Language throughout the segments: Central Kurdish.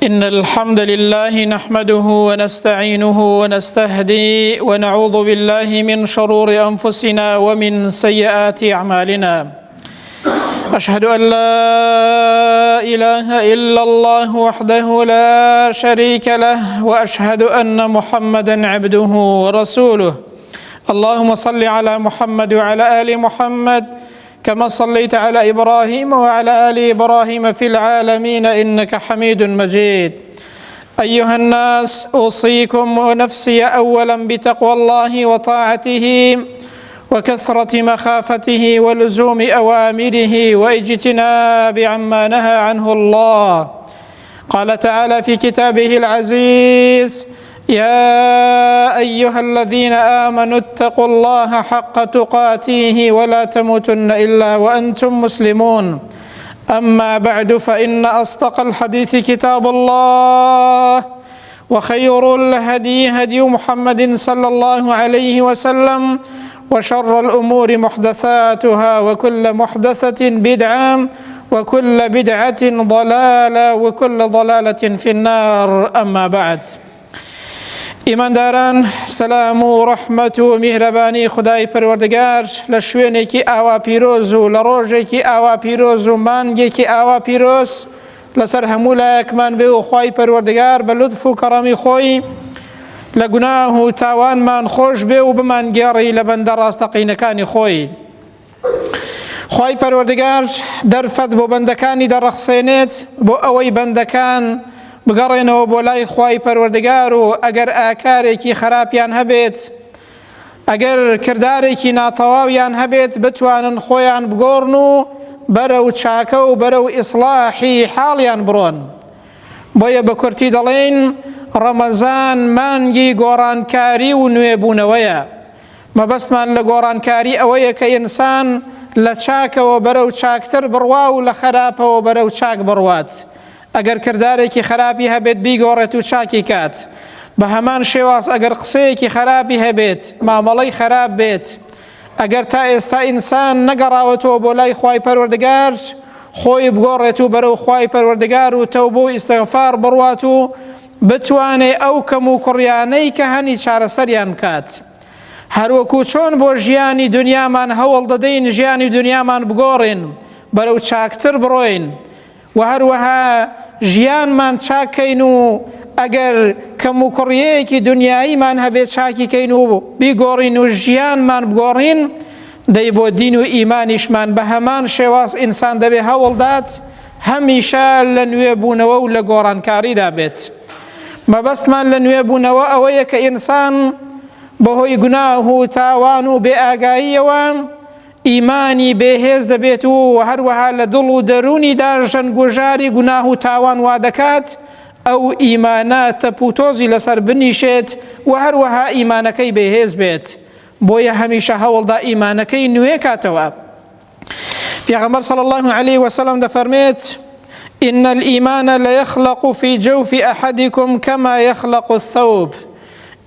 إن الحمد لله نحمده ونستعينه ونستهدي ونعوذ بالله من شرور أنفسنا ومن سيئات أعمالنا. أشهد أن لا إله إلا الله وحده لا شريك له وأشهد أن محمدا عبده ورسوله. اللهم صل على محمد وعلى آل محمد كما صليت على إبراهيم وعلى آل إبراهيم في العالمين إنك حميد مجيد. أيها الناس، أوصيكم ونفسي أولا بتقوى الله وطاعته وكثرة مخافته ولزوم أوامره واجتناب عما نهى عنه الله. قال تعالى في كتابه العزيز: يا أيها الذين آمنوا اتقوا الله حق تقاته ولا تموتن إلا وأنتم مسلمون. أما بعد، فإن أصدق الحديث كتاب الله، وخير الهدي هدي محمد صلى الله عليه وسلم، وشر الأمور محدثاتها، وكل محدثة بدعة، وكل بدعة ضلالة، وكل ضلالة في النار. أما بعد، ئیمانداران، سەلام و ڕەحمەت و میهرەبانی خودای پەروەردگار لە شوێنێکی ئاوا پیرۆز و لە ڕۆژێکی ئاوا پیرۆز و مانگێکی ئاوا پیرۆز لەسەر هەموو لایەکمان بێ و خوای پەروەردگار بە لوتف و کەڕەمی خۆی لە گوناه و تاوانمان خۆش بێ و بمانگێڕی لە بەندە ڕاستەقینەکانی خۆی. خوای پەروەردگار دەرفەت بۆ بەندەکانی دەڕەخسێنێت بۆ ئەوەی بەندەکان بگەڕێنەوە بۆ لای خوای پەروەردگار و ئەگەر ئاکارێکی خراپیان هەبێت، ئەگەر کردارێکی ناتەواویان هەبێت، بتوانن خۆیان بگۆڕن و بەرەو چاکە و بەرەو ئیسلاحی حاڵیان بڕۆن. بۆیە بە کورتی دەڵێن ڕەمەزان مانگی گۆڕانکاری و نوێبوونەوەیە. مەبەستمان لە گۆڕانکاری ئەوەیە کە ئینسان لە چاکەوە بەرەو چاکتر بڕوا و لە خراپەوە بەرەو چاک بڕوات. ئەگەر کردارێکی خراپی هەبێت بیگۆڕێت و چاکی کات. بە هەمان شێواز ئەگەر قسەیەکی خراپی هەبێت، مامەڵەی خراپ بێت، ئەگەر تا ئێستا ئینسان نەگەڕاوەتەوە بۆ لای خوای پەروەردگار، خۆی بگۆڕێت و بەرەو خوای پەروەردگار و تەوبە و ئیستیغفار بڕوات و بتوانێت ئەو کەم و کوڕیانەی کە هەنی چارەسەریان بکات. هەروەکو چۆن بۆ ژیانی دنیامان هەوڵ دەدەین ژیانی دنیامان بگۆڕین، بەرەو چاکتر بڕۆین، و هەروەها ژیانمان چاکەین و ئەگەر کەم و کوڕیەیەکی دنیاییمان هەبێت چاکیکەین و بیگۆڕین و ژیانمان بگۆڕین، دەی بۆ دین و ئیمانیشمان بە هەمان شێواز ئینسان دەبێ هەوڵدات هەمیشە لە نوێبوونەوە و لە گۆڕانکاریدا بێت. مەبەستمان لە نوێبوونەوە ئەوەیە کە ئینسان بەهۆی گوناه و تاوان و بێئاگاییەوە ئیمانی بێهێز دەبێت و هەروەها لە دڵ و دەرونیدا ژەنگۆژاری گوناه و تاوان وا دەکات، ئەو ئیمانە تەپوتۆزی لەسەر بنیشێت و هەروەها ئیمانەکەی بێهێز بێت. بۆیە هەمیشە هەوڵدا ئیمانەکەی نوێ کاتەوە. پێغەمبەر صلی الله عليه وسلم دەفەرمێت: إن الإيمان ليخلق في جوف أحدكم كما يخلق الثوب.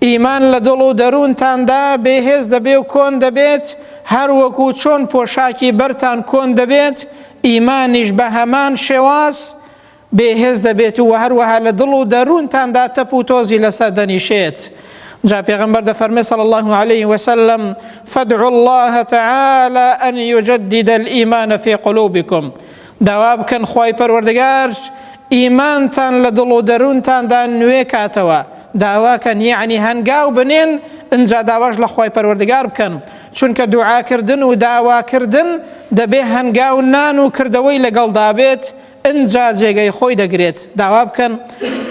ئیمان لە دڵ و دەروونتاندا بێهێز دەبێ و کۆن دەبێت، هەروەکو چۆن پۆشاکی بەرتان کۆن دەبێت، ئیمانیش بە هەمان شێواز بێهێز دەبێت و هەروەها لە دڵ و دەروونتاندا تەپ و تۆزی لەسەر دەنیشێت. جا پێغەمبەر دەفەرمێت صلی الله عليه وسلم: فادعوا الله تعالى أن يجدد الإيمان في قلوبكم. داوا بکەن خوای پەروەردگار ئیمانتان لە دڵ و دەروونتاندا نوێ کاتەوە. داواکەن، یعنی هەنگاو بنێن، ئینجا داواش لە خوای پەروەردگار بکەن، چونکە دوعاکردن و داواکردن دەبێ هەنگاو نان و کردەوەی لەگەڵدا بێت، ئینجا جێگەی خۆی دەگرێت. داوا بکەن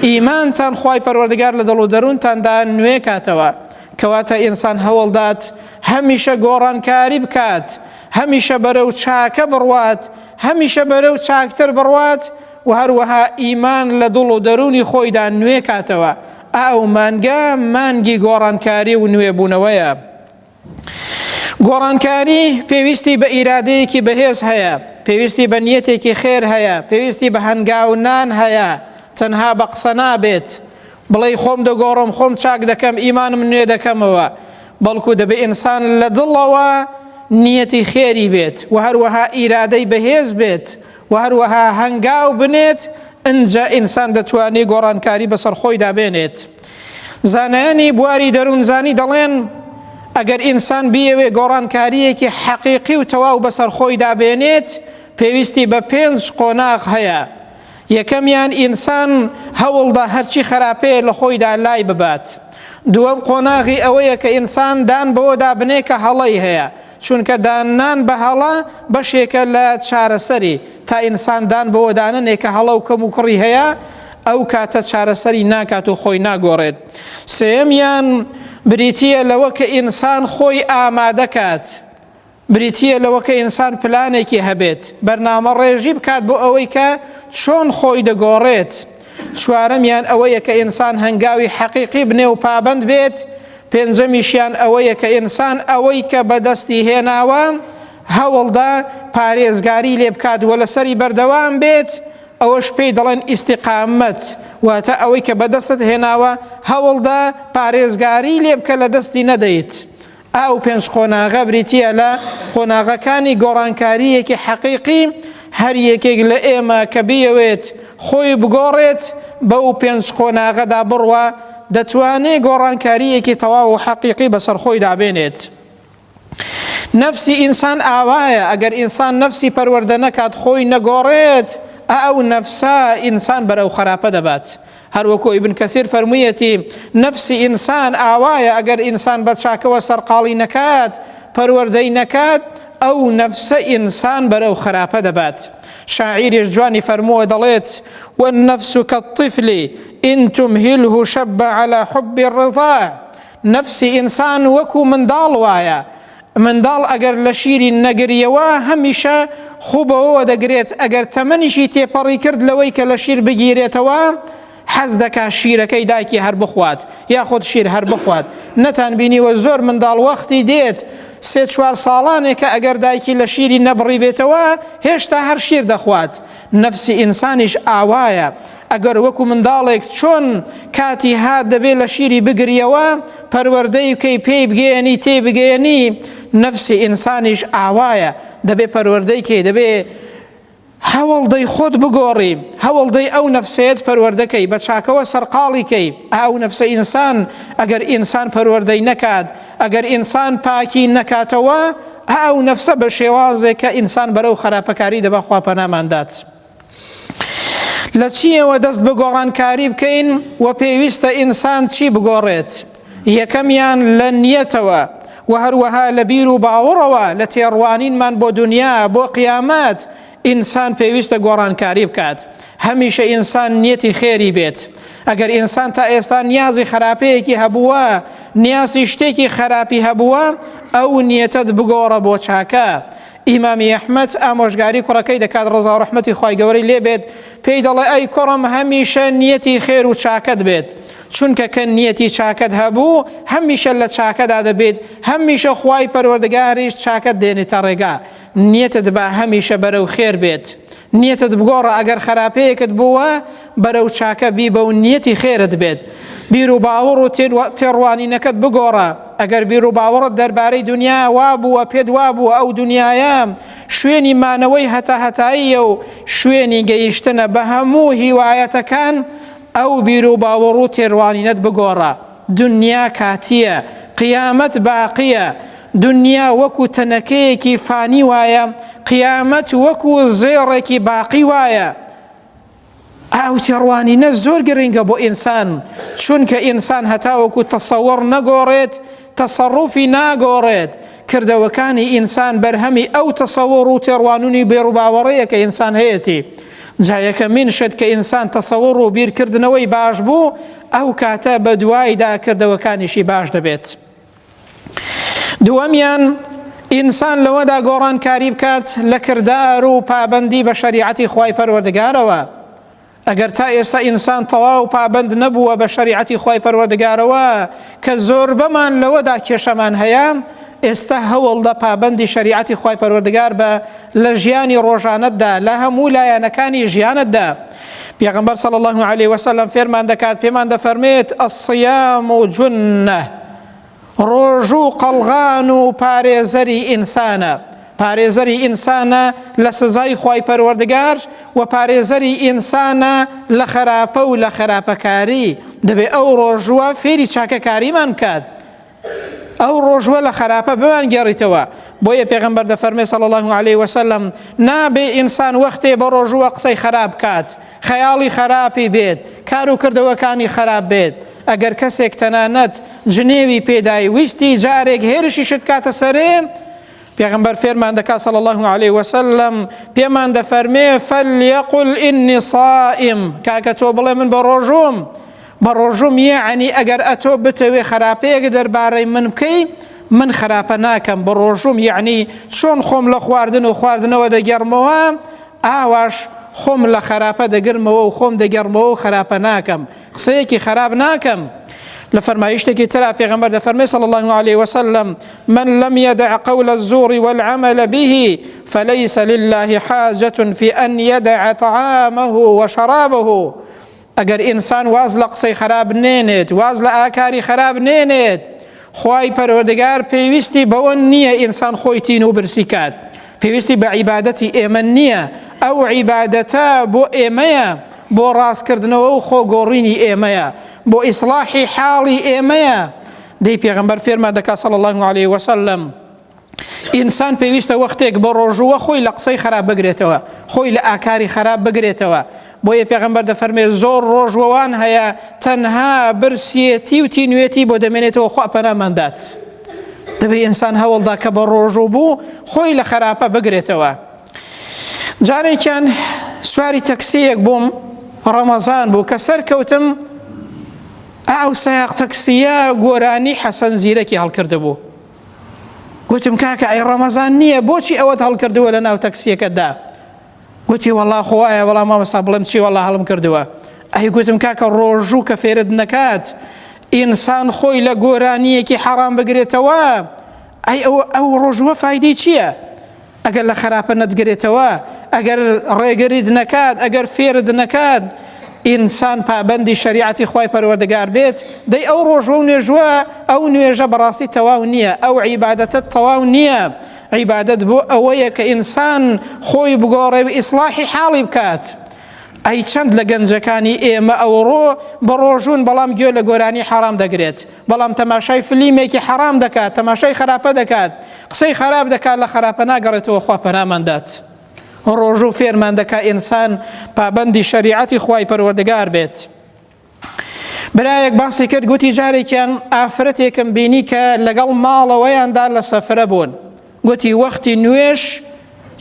ئیمانتان خوای پەروەردگار لە دڵ و دەروونتاندا نوێ کاتەوە، کەواتە ئینسان هەوڵدات هەمیشە گۆڕانکاری بکات، هەمیشە بەرەو چاکە بڕوات، هەمیشە بەرەو چاکتر بڕوات و هەروەها ئیمان لە دڵ و دەرونی خۆیدا نوێ کاتەوە. ئەو مانگە مانگی گۆڕانکاری و نوێبوونەوەیە. گۆڕانکاری پێویستی بە ئیرادەیەکی بەهێز هەیە، پێویستی بە نیەتێکی خێر هەیە، پێویستی بە هەنگاونان هەیە، تەنها بە قسە نابێت بڵێ خۆم دەگۆڕم، خۆم چاک دەکەم، ئیمانم نوێ دەکەمەوە، بەڵکو دەبێ ئینسان لە دڵەوە نیەتی خێری بێت و هەروەها ئیرادەی بەهێز بێت و هەروەها هەنگاو بنێت، ئەنجا ئینسان دەتوانێت گۆڕانکاری بەسەر خۆی دابێنێت. زانایانی بواری دەروونزانی دەڵێن ئەگەر ئینسان بیەوێ گۆڕانکاریەکی حەقیقی و تەواو بەسەر خۆی دابێنێت پێویستی بە 5 قۆناغ هەیە. یەکەمیان ئینسان هەوڵدا هەرچی خراپەیە لە خۆیدا لای ببات. دووەم قۆناغی ئەوەیە کە ئینسان دان بەوە دابنێ کە هەڵەی هەیە، چونکە دانان بە هەڵە بەشێکە لە چارەسەری، تا ئینسان دان بەوە داننێ کە هەڵە و کەم و کوڕی هەیە ئەو کاتە چارەسەری ناکات و خۆی ناگۆڕێت. سێمیان بریتیە لەوە کە ئینسان خۆی ئامادەکات، بریتیە لەوە کە ئینسان پلانێکی هەبێت، بەرنامە ڕێژی بکات بۆ ئەوەی کە چۆن خۆی دەگۆڕێت. چوارەمیان ئەوەیە کە ئینسان هەنگاوی حەقیقی بنێ و پابند بێت. پێنجەمیشیان ئەوەیە کە ئینسان ئەوەی کە بەدەستی هێناوە هەوڵدا پارێزگاری لێ بکات و لەسەری بەردەوام بێت. ئەوەش پێی دەڵێن ئیستیقامەت، واتە ئەوەی کە بەدەستت هێناوە هەوڵدا پارێزگاری لێ بکە لە دەستی نەدەیت. ئەو 5 قۆناغە بریتیە لە قۆناغەکانی گۆڕانکاریەکی حەقیقی. هەر یەکێک لە ئێمە کە بیەوێت خۆی بگۆڕێت بەو 5 قۆناغەدا بڕوە دەتوانێت گۆڕانکاریەکی تەواو و حەقیقی بەسەر خۆی دابێنێت. نەفسی ئینسان ئاوایە، ئەگەر ئینسان نەفسی پەروەردە نەکات خۆی نەگۆڕێت ئەو نەفسا ئینسان بەرەو خراپە دەبات. هەروەکو ئیبن کەسیر فەرموویەتی نەفسی ئینسان ئاوایە، ئەگەر ئینسان بە چاکەوە سەرقاڵی نەکات پەروەردەی نەکات ئەو نەفسە ئینسان بەرەو خراپە دەبات. شاعیریش جوانی فەرمووە دەڵێت والنفس كالطفل إن تمهله شب على حب الرضاع. نەفسی ئینسان وەکو منداڵ وایە، منداڵ ئەگەر لە شیری نەگریەوە هەمیشە خوبەوە دەگرێت، ئەگەر تەمەنیشی تێپەڕی کرد لەوەی کە لە شیر بگیرێتەوە حەز دەکات شیرەکەی دایکی هەر بخوات یاخۆت شیر هەر بخوات. نەتان بینیوە زۆر منداڵ وەختی دێت 3-4 ساڵانێکە ئەگەر دایکی لە شیری نەبڕی بێتەوە هێشتا هەر شیر دەخوات. نەفسی ئینسانیش ئاوایە، ئەگەر وەکو منداڵێک چۆن کاتی هات دەبێت لە شیری بگریەوە پەروەردەی بکەی پێی بگەێنی تێ بگەێنی، نەفسی ئینسانیش ئاوایە، دەبێت پەروەردەی کەی، دەبێت هەوڵدەی خۆت بگۆڕی، هەوڵدەی ئەو نەفسێت پەروەردەکەی بە چاکەوە سەرقاڵی کەی. ئەو نەفسە ئینسان ئەگەر ئینسان پەروەردەی نەکات، ئەگەر ئینسان پاکی نەکاتەوە ئەو نەفسە بە شێوازێک کە ئینسان بەرەو خراپەکاری دەبا خوا پەناماندات. لە چیەوە دەست بە گۆڕانکاری بکەین و پێویستە ئینسان چی بگۆڕێت؟ یەکەمیان لە نیەتەوە و هەروەها لە بیر و باوەڕەوە لە تێڕوانینمان بۆ دنیا بۆ قیامەت ئینسان پێویستە گۆڕانکاری بکات. هەمیشە ئینسان نیەتی خێری بێت. ئەگەر ئینسان تا ئێستا نیازی خراپەیەکی هەبووە، نیازی شتێکی خراپی هەبووە، ئەو نیەتت بگۆڕە بۆ چاکە. ئیمامی ئەحمەد ئامۆژگاری کوڕەکەی دەکات ڕەزا و ڕەحمەتی خوای گەورەی لێ بێت، پێی دەڵێ ئەی کوڕم هەمیشە نیەتی خێر و چاکەت بێت، چونکە کە نیەتی چاکەت هەبوو هەمیشە لە چاکەدا دەبێت، هەمیشە خوای پەروەردگاریش چاکەت دێنێتە ڕێگا. نیەتت بە هەمیشە بەرەو خێر بێت، نیەتت بگۆڕە، ئەگەر خراپەیەکت بووە بەرەو چاکە بی بە و نیەتی خێرت بێت. بیر و باوەڕ و تێڕوانینەکەت بگۆڕە. ئەگەر بیر و باوەڕت دەربارەی دنیا وابووە، پێت وابووە ئەو دنیایە شوێنی مانەوەی هەتاییە و شوێنی گەیشتنە بە هەموو هیوایەتەکان، ئەو بیر و باوەڕ و تێڕوانینەت بگۆڕە. دنیا کاتیە، قیامەت باقیە. دنیا وەکو تەنەکەیەکی فانی وایە، قیامەت وەکو زێڕێکی باقی وایە. ئەو تێڕوانینە زۆر گرنگە بۆ ئینسان، چونکە ئینسان هەتاوەکو تەسەوەڕ نەگۆڕێت تەسەڕوفی ناگۆڕێت. کردەوەکانی ئینسان بەرهەمی ئەو تەسەوەڕ و تێڕوانینی بێڕووباوەڕەیە کە ئینسان هەیەتی. جا یەکەمین شت کە ئینسان تەسەوەڕ و بیرکردنەوەی باش بوو، ئەو کاتە بە دوایدا کردەوەکانیشی باش دەبێت. دووەمیان ئینسان لەوەدا گۆڕانکاری بکات لە کردار و پابەندی بە شەریعەتی خوای پەروەردگارەوە. ئەگەر تا ئێستا ئینسان تەواو پابند نەبووە بە شەریعەتی خوای پەروەردگارەوە کە زۆر بەمان لەوەدا کێشەمان هەیە، ئێستا هەوڵدە پابەندی شەریعەتی خوای پەروەردگار بە لە ژیانی ڕۆژانەتدا لە هەموو لایەنەکانی ژیانتدا. پێغەمبەر صلی الله علیه وسلم فێرمان دەکات، پێمان دەفەرمێت الصیام جنة، ڕۆژ و قەڵغان و پارێزەری ئینسانە. پارێزەری ئینسانە لە سزای خوای پەروەردگار و پارێزەری ئینسانە لە خراپە و لە خراپەکاری. دەبێت ئەو ڕۆژوە فێری چاکەکاریمان کات، ئەو ڕۆژوە لە خراپە بمان گێڕیتەوە. بۆیە پێغەمبەر دەفەرمێ صلی الله عليه وسلم نابێ ئینسان وەختێ بە ڕۆژوە قسەی خراپ کات، خەیاڵی خراپی بێت، کار و کردەوەکانی خراپ بێت. ئەگەر کەسێک تەنانەت جنێوی پێدای ویستی جارێک هێرشی شت کاتە سەرێ، پێغەمبەر فێرمان دەکات صلی الله عليه وسلم پێمان دەفەرمێ فەلیەقل ئینی صائم، کاکە تۆ بڵێ من بە ڕۆژوم یعنی ئەگەر ئەتۆ بتەوێ خراپەیەک دەربارەی من بکەی من خراپە ناکەم، بە ڕۆژوم یعنی چۆن خۆم لە خواردن و خواردنەوە دەگەڕمەوە ئاواش خۆم لە خراپە دەگەرمەوە و خۆم دەگەڕمەوە و خراپە ناکەم، قسەیەکی خراپ ناکەم. لە فەرمایشتێکی ترا پێغەمبەر دەفەرمێ صلی الله عليه وسلم من لم يدع قول الزور والعمل به فليس لله حاجة في أن يدع طعامه وشرابه. ئەگەر ئینسان واز لە قسەی خراپ نێنێت، واز لە ئاکاری خراپ نێنێت، خوای پەروەردگار پێویستی بەوە نییە ئینسان خۆی تین و برسی کات، پێویستی بە عیبادەتی ئێمە نییە، ئەو عیبادەتە بۆ ئێمەیە، بۆ ڕاستکردنەوە و خۆگۆڕینی ئێمەیە، بۆ ئیسلاحی حاڵی ئێمەیە. دەی پێغەمبەر فێرمان دەکات صلی الله عليه وسلم ئینسان پێویستە وەختێک بە ڕۆژووە خۆی لە قسەی خراپ بگرێتەوە، خۆی لە ئاکاری خراپ بگرێتەوە. بۆیە پێغەمبەر دەفەرمێ زۆر ڕۆژوەوان هەیە تەنها برسیەتی و تینوێتی بۆ دەمێنێتەوە خوا پەناماندات. دەبێت ئینسان هەوڵدا کە بە ڕۆژوو بوو خۆی لە خراپە بگرێتەوە. جارێکیان سواری تەکسیەک بووم، ڕەمەزان بوو کە سەرکەوتم، ئەو سایق تەکسیە گۆرانی حەسەن زیرەکی هەڵکرده بوو. گوتم کاکە ئەی ڕەمەزان نییە بۆچی ئەوەت هەڵکردووە لە ناو تەکسیەکەتدا؟ گوتی وەڵا خۆوایە وەڵام مامەستا بڵێم چی وەڵا هەڵم کردووە. ئەی گوتم کاکە ڕۆژوو کە فێرت نەکات ئینسان خۆی لە گۆرانیەکی حەرام بگرێتەوە، ئەی ئەو ڕۆژوە فایدەی چییە؟ ئەگەر لە خراپە نەتگرێتەوە، ئەگەر ڕێگەریت نەکات، ئەگەر فێرت نەکات، ئینسان پابەندی شریعەتی خوای پەروەردگار بێت، دەی ئەو ڕۆژوە و نوێژوە ئەو نوێژە بەڕاستی تەواو نییە، ئەو عیبادەتە تەواو نییە. عیبادەت بۆ ئەوەیە کە ئینسان خۆی بگۆڕێ و ئیسلاحی حاڵی بکات. ئەی چەند لە گەنجەکانی ئێمە ئەوڕۆ بە ڕۆژوون بەڵام گوێ لە گۆرانی حرام دەگرێت، بەڵام تەماشای فلیمێکی حرام دەکات، تەماشای خراپە دەکات، قسەی خراپ دەکات، لە خراپە ناگەڕێتەوە خوا پەناماندات. ڕۆژوو فێرمان دەکات ئینسان پابەندی شریعەتی خوای پەروەردگار بێت. برایەک باسی کرد، گوتی جارێکیان ئافرەتێکم بینی کە لەگەڵ ماڵەوەیاندا لە سەفرە بوون، گوتی وەختی نوێژ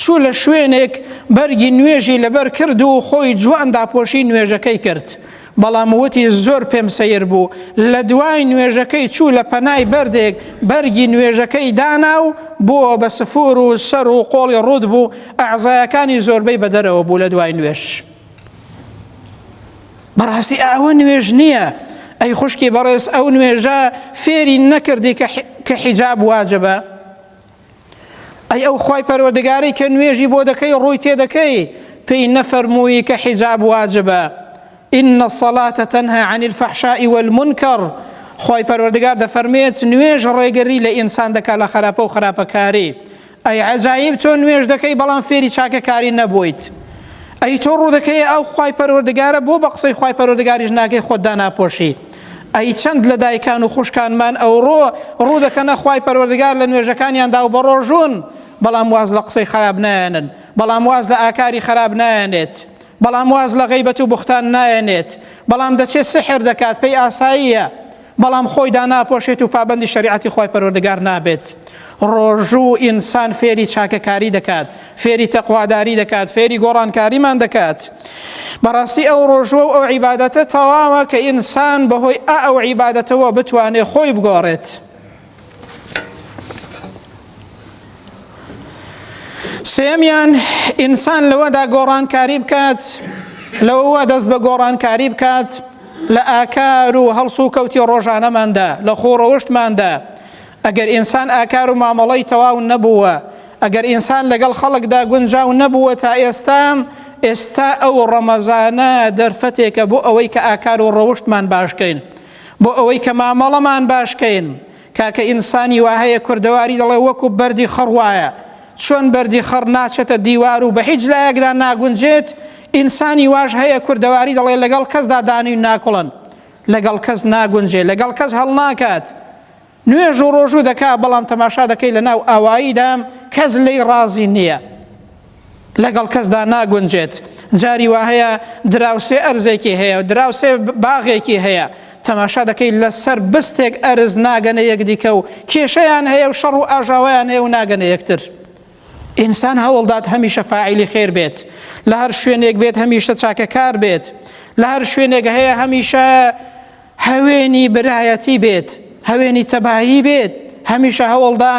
چوو لە شوێنێک بەرگی نوێژی لەبەر کرد و خۆی جوان داپۆشی نوێژەکەی کرد، بەڵام وتی زۆر پێم سەیر بوو، لە دوای نوێژەکەی چوو لە پەنای بەردێک بەرگی نوێژەکەی دانا و بۆ بە سفور و سەر و قۆڵی ڕوود بوو، ئەعزایەکانی زۆربەی بەدەرەوە بوو لە دوای نوێژ. بەڕاستی ئەوە نوێژ نییە. ئەی خوشکی بەڕێز ئەو نوێژە فێری نەکردی کە حیجاب واجبە؟ ئەی ئەو خوای پەروەردگاری کە نوێژی بۆ دەکەی ڕووی تێدەکەی پێی نەفەرمووی کە حیجاب واجبە؟ إن الصلاة تنهى عن الفحشاء والمنكر. خوای پەروەردگار دەفەرمێت نوێژ ڕێگەری لە ئینسان دەکات لە خراپە و خراپەکاری. ئەی عەجایب تۆ نوێژ دەکەی بەڵام فێری چاکەکاری نەبوویت. ئەی تۆ ڕوو دەکەی ئەو خوای پەروەردگارە بۆ بە قسەی خوای پەروەردگاریش ناکەی خۆتدا ناپۆشی. ئەی چەند لە دایکان و خوشکانمان ئەوڕۆ ڕوو دەکەنە خوای پەروەردگار لە نوێژەکانیاندا و بەڕۆژوون، بەڵام واز لە قسەی خراپ نایەنن، بەڵام واز لە ئاکاری خراپ نایەنێت، بەڵام واز لە غیبەت و بوختان نایەنێت، بەڵام دەچێت سحر دەکات پێی ئاساییە، بەڵام خۆیدا ناپۆشێت و پابەندی شریعەتی خوای پەروەردگار نابێت. ڕۆژوو ئینسان فێری چاکەکاری دەکات، فێری تەقواداری دەکات، فێری گۆڕانکاریمان دەکات. بەڕاستی ئەو ڕۆژوە و ئەو عیبادەتە تەواوە کە ئینسان بەهۆی ئەو عیبادەتەوە بتوانێت خۆی بگۆڕێت. سێمیان ئینسان لەوەدا گۆڕانکاری بکات، لەوە دەست بە گۆڕانکاری بکات لە ئاکار و هەڵس و کەوتی ڕۆژانەماندا، لە خۆڕەوشتماندا. ئەگەر ئینسان ئاکار و مامەڵەی تەواو نەبووە، ئەگەر ئینسان لەگەڵ خەڵکدا گونجاو نەبووە تا ئێستا ئەو ڕەمەزانە دەرفەتێکە بۆ ئەوەی کە ئاکار و ڕەوشتمان باشکەین، بۆ ئەوەی کە مامەڵەمان باشکەین. کاکە ئینسانی وا هەیە کوردەواری دەڵێ وەکو بەردی خەڕوایە، چۆن بەردی خەڕ ناچێتە دیوار و بە هیچ لایەکدا ناگونجێت ئینسانی واش هەیە کوردەواری دەڵێ لەگەڵ کەسدا دانی و ناکوڵن لەگەڵ کەس ناگونجێ لەگەڵ کەس هەڵ ناکات نوێژ و ڕۆژوو دەکا بەڵام تەماشا دەکەی لە ناو ئاواییدا کەس لێی ڕازی نییە لەگەڵ کەسدا ناگونجێت جاری وا هەیە دراوسێ ئەرزێکی هەیە و دراوسێ باغێکی هەیە تەماشا دەکەی لەسەر بستێک ئەرز ناگەنە یەکدیکە و کێشەیان هەیە و شەڕ و ئاژاوایان هەیە و ناگەنە یەکتر ئینسان هەوڵدات هەمیشە فاعیلی خێر بێت لە هەر شوێنێک بێت هەمیشە چاکەکار بێت لە هەر شوێنێک هەیە هەمیشە هەوێنی برایەتی بێت هەوێنی تەبایی بێت هەمیشە هەوڵدا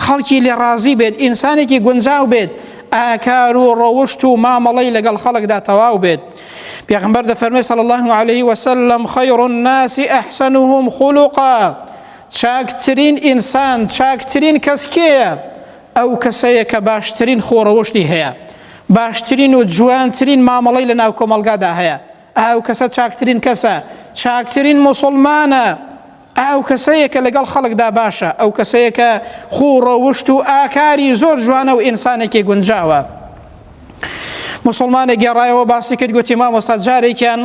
خەڵکی لێ ڕازی بێت ئینسانێکی گونجاو بێت ئاکار و ڕەوشت و مامەڵەی لەگەڵ خەڵکدا تەواو بێت پێغەمبەر دەفەرمێ صلی الله عليه وسلم خير الناس أحسنهم خلقا چاکترین ئینسان چاکترین کەس کێیە ئەو کەسەیە کە باشترین خۆڕەوشتی هەیە باشترین و جوانترین مامەڵەی لە ناو کۆمەلگادا هەیە ئەو کەسە چاکترین کەسە چاکترین موسڵمانە ئەو کەسەیە کە لەگەڵ خەڵکدا باشە ئەو کەسەیە کە خوڕەوشت و ئاکاری زۆر جوانە و ئینسانێکی گونجاوە موسڵمانێک گێڕایەوە باسی کرد گوتی مامۆستا جارێکیان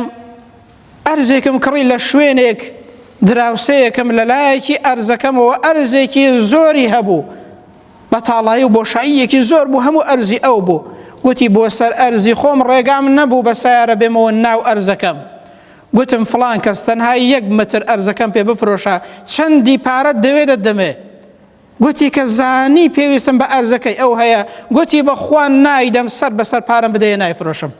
ئەرزێکم کڕی لە شوێنێک دراوسەیەکم لە لایەکی ئەرزەکەمەوە ئەرزێکی زۆری هەبوو بەتاڵایی و بۆشاییەکی زۆر بوو هەموو ئەرزی ئەو بوو گوتی بۆ سەر ئەرزی خۆم ڕێگام نەبوو بە سیارە بێمەوە ناو ئەرزەکەم گوتم فلان کەس تەنها 1 متر ئەرزەکەم پێ بفرۆشە چەندی پارەت دەوێت دەمێ گوتی کە زانی پێویستم بە ئەرزەکەی ئەو هەیە گوتی بەخوان نایدەم سەر بەسەر پارەم بدەیە نایفرۆشم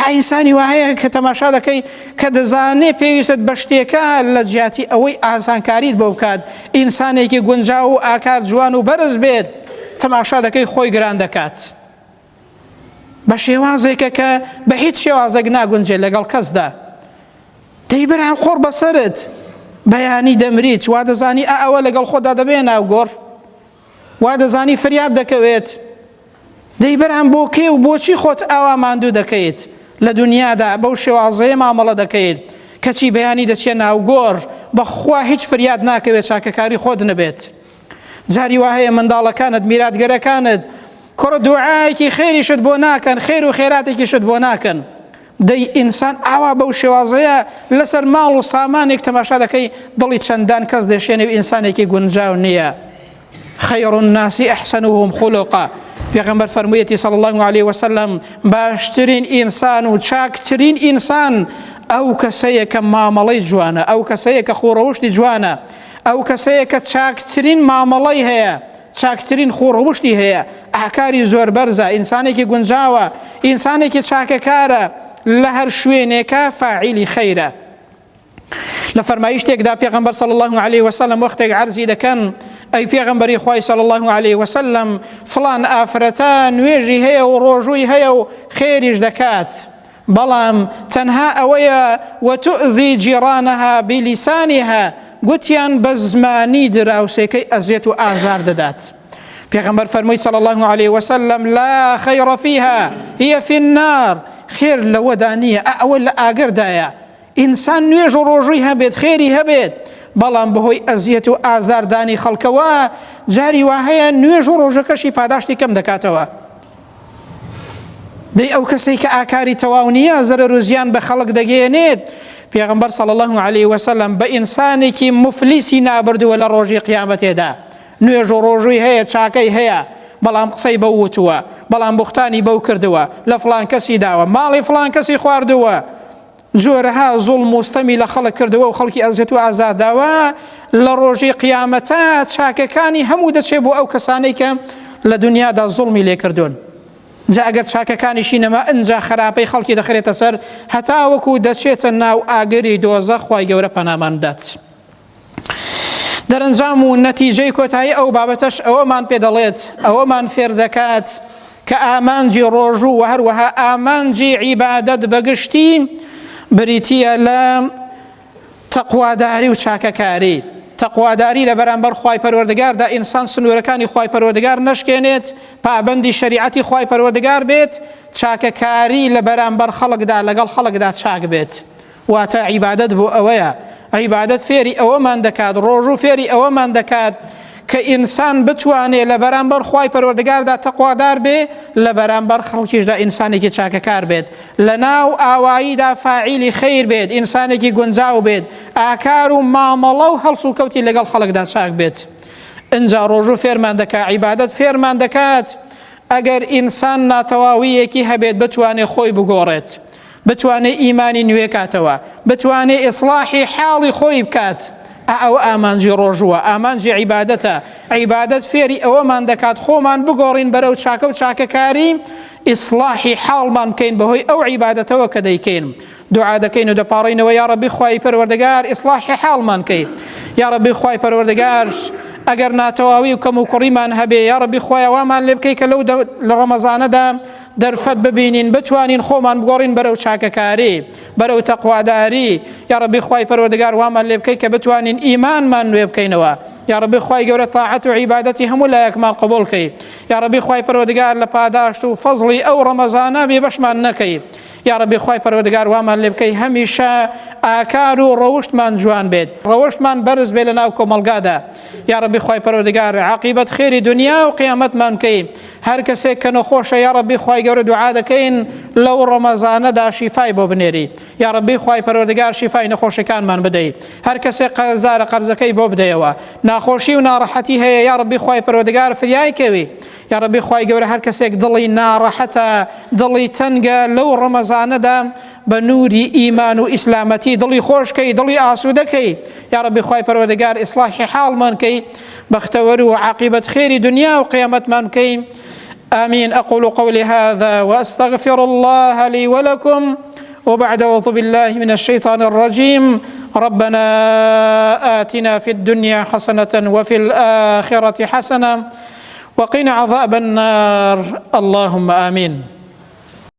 ئینسانی وایە کە تەماشا دەکەی کە دەزانێ پێویست بە شتێکە لە جیاتی ئەوەی ئاسانکاریت بۆ بکات ئینسانێکی گونجاو و ئاکار جوان و بەرز بێت تەماشا دەکەی خۆی گران دەکات بە شێوازێکە کە بە هیچ شێوازێک ناگونجێت لەگەڵ کەسدا دەیبرام خۆڕ بەسەرت بەیانی دەمریت وا دەزانی ئەوە لەگەڵ خۆدا دەبێ ناو گۆڕ وا دەزانی فریاد دەکەوێت دەیبرام بۆ کێ و بۆچی خۆت ئاوا ماندوو دەکەیت لە دنیادا بەو شێوازەیە مامەڵە دەکەیت کەچی بەیانی دەچێ ناو گۆڕ بەخوا هیچ فریاد ناکەوێت چاکەکاری خۆت نەبێت جاری وا هەیە منداڵەکانت میراتگەرەکانت کوڕ دوعایەکی خێریشت بۆ ناکەن خێر و خێراتێکیشت بۆ ناکەن دەی ئینسان ئاوا بەو شێوازەیە لەسەر ماڵ و سامانێک تەماشا دەکەی دڵی چەندان کەس دەشێنێ و ئینسانێکی گونجاو نییە خير الناس أحسنهم خلقا پێغەمبەر فەرموویەتی صلی الله عليه وسلم باشترین ئینسان و چاکترین ئینسان ئەو کەسەیە کە مامەڵەی جوانە ئەو کەسەیە کە خۆڕەوشتی جوانە ئەو کەسەیە کە چاکترین مامەڵەی هەیە چاکترین خۆڕەوشتی هەیە ئاکاری زۆر بەرزە ئینسانێکی گونجاوە ئینسانێکی چاکەکارە لە هەر شوێنێکە فاعیلی خەیرە لە فەرمایشتێکدا پێغەمبەر صلی الله عليه وسلم وەختێک عەرزی دەکەن ئەی پێغەمبەری خوای صلی الله عليه وسلم فلان ئافرەتە نوێژی هەیە و ڕۆژووی هەیە و خێریش دەکات بەڵام تەنها ئەوەیە وتؤذی جیرانها بلیسانها گوتیان بە زمانی دراوسێکەی ئەزیێت و ئازار دەدات پێغەمبەر فەرمووی صلی الله عليه وسلم لا خير فيها هي في النار خێر لەوەدا نییە ئەوە لە ئاگەردایە ئینسان نوێژ و ڕۆژووی هەبێت خێری هەبێت بەڵام بەهۆی ئەزیەت و ئازاردانی خەڵکەوە جاری وا هەیە نوێژ و ڕۆژەکەشی پاداشتی کەم دەکاتەوە دەی ئەو کەسەی کە ئاکاری تەواو نییە زەرەر و زیان بە خەڵک دەگەێنێت پێغەمبەر صلی الله عليه وسلم بە ئینسانێکی مفلیسی نابردووە لە ڕۆژی قیامەتێدا نوێژ و ڕۆژووی هەیە چاکەی هەیە بەڵام قسەی بەو وتووە بەڵام بوختانی بەو کردووە لە فلان کەسی داوە ماڵی فلان کەسی خواردووە جۆرەها زوڵم و ستەمی لە خەڵک کردووە و خەڵکی ئەزیەت و ئازاداوە لە ڕۆژی قیامەتە چاکەکانی هەموو دەچێت بۆ ئەو کەسانەی کە لە دنیادا زوڵمی لێ کردوون جا ئەگەر چاکەکانیشی نەما ئەنجا خراپەی خەڵکی دەخرێتە سەر هەتا وەکو دەچێتە ناو ئاگری دۆزەخ خوای گەورە پەنامان بدات دەرەنجام و نەتیجەی کۆتایی ئەو بابەتەش ئەوەمان پێ دەڵێت ئەوەمان فێر دەکات کە ئامانجی ڕۆژوو و هەروەها ئامانجی عیبادەت بەگشتی بریتیە لە تەقواداری و چاکەکاری تەقواداری لە بەرامبەر خوای پەروەردگاردا ئینسان سنوورەکانی خوای پەروەردگار نەشکێنێت پابەندی شەریعەتی خوای پەروەردگار بێت چاکەکاری لە بەرامبەر خەڵکدا لەگەڵ خەڵکدا چاک بێت واتە عیبادەت بۆ ئەوەیە عیبادەت فێری ئەوەمان دەکات ڕۆژوو فێری ئەوەمان دەکات كإنسان بتواني لبرانبر خواي پروردگار دا تقوادار بي لبرانبر خلقش دا إنساني كي چاككار بيد لناو آوائي دا فاعيلي خير بيد إنساني كي گنزاو بيد آكارو ماملو هلسو كوتي لقل خلق دا چاك بيد انجا روجو فيرمان دكا عبادت فيرمان دكات اگر انسان ناتواوية كي هبيد بتواني خوي بگورت بتواني إيماني نويكاتوا بتواني إصلاحي حالي خوي بكات او امانجي روجوا امانجي عبادته عبادت فيري او من دكات خو من بگورين برو چاكو چاككاري اصلاحي حال من كين بهوي او عبادته وكديكين دعاء دكين ودبارين ويا ربي خواي پروردگار اصلاحي حال من كي يا ربي خواي پروردگار اگر ناتواوي وكم وكريمان هبي يا ربي خوايا وامان لبكيك لو لرمضان دا درفت ببينين بتوانين خومان بقورين برو شاككاري برو تقوى داري يا ربي خواي پروردگار وامان لبكيك بتوانين إيمان من ويبكينوا يا ربي خواي قولة طاعة وعبادتي هم لا يكمل قبولكي يا ربي خواي پروردگار لپاداشتو فضلي او رمضان ببشمان نكي يا ربي خواي پروردگار وامان لبكي هميشه آكارو روشت من جوان بيد روشت من برز بيلنا وكمالقادا يا ربي خواي پروردگار عقيبت خير دنيا وقيامت من كي هر كسي كنو خوش يا ربي خواي قولة دعاء دكين لو رمضان دا شفاي بو بنيري يا ربي خواي پروردگار شفاي نخوش كان من بدي هر كسي قرزار قرزكي بو بديوا ناخوشي ونارحتي هي يا ربي خواي پروردگار فدياي كوي يا ربي خواي قولة هر كسي ضلي نارحتا ضلي تنقى لو رمضان دا بنوري إيمان وإسلامتي ضلي خوش كي ضلي آسودكي يا ربي خواي پروردگار إصلاح حال من كي بختور وعاقبة خير دنيا وقيامة من كي آمين. أقول قولي هذا وأستغفر الله لي ولكم وبعد أعوذ بالله من الشيطان الرجيم ربنا آتنا في الدنيا حسنة وفي الآخرة حسنة وقنا عذاب النار اللهم آمين.